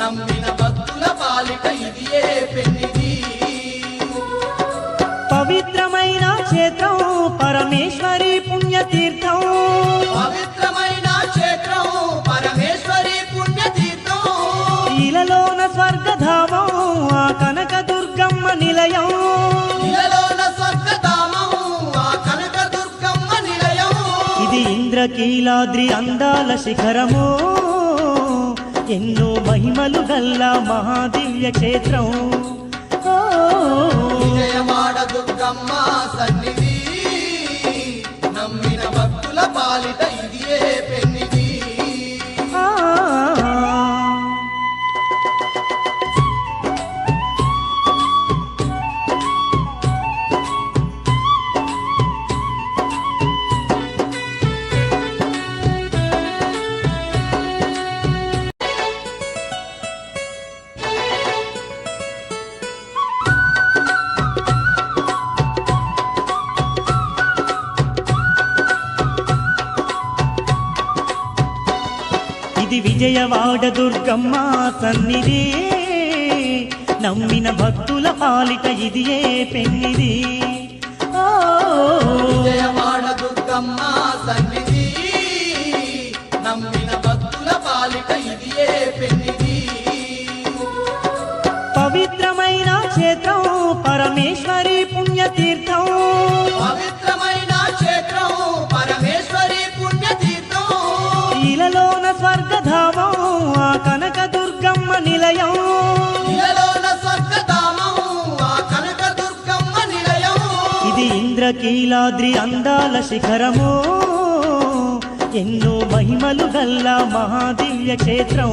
నమ్మిన భక్తుల పాలిట ఇదియే పెన్నిది పవిత్రమైన క్షేత్రం పరమేశ్వరి పుణ్యతీర్థం పవిత్రమైన క్షేత్రం పరమేశ్వరి పుణ్యతీర్థం ఇలలోన స్వర్గధామం ఆ కనక దుర్గమ్మ నిలయం ఇలలోన స్వర్గధామం ఆ కనక దుర్గమ్మ నిలయం ఇది ఇంద్రకీలాద్రి అందాల శిఖరము ఎన్నో మహిమలు గల్ల మహాదివ్య క్షేత్రం విజయవాడ దుర్గమ్మ సన్నిధి నమ్మిన భక్తుల పాలిట ఇదియే పెన్నిది ఇది విజయవాడ దుర్గమ్మ సన్నిధి నమ్మిన భక్తుల పాలిట ఇదియే పెన్నిది విజయవాడ దుర్గమ్మ సన్నిధి నమ్మిన భక్తుల పాలిట ఇదియే పెన్నిది పవిత్రమైన క్షేత్రం పరమేశ్వరి పుణ్యతీర్థం పవిత్రమైన క్షేత్రం పరమేశ్వరి పుణ్యతీర్థం ఇలలోన స్వర్గధామం ఆ కనక దుర్గమ్మ నిలయం ఇలలోన స్వర్గధామం ఆ కనక దుర్గమ్మ నిలయం ఇది ఇంద్రకీలాద్రి అందాల శిఖరము ఎన్నో మహిమలు గల్ల మహాదివ్య క్షేత్రం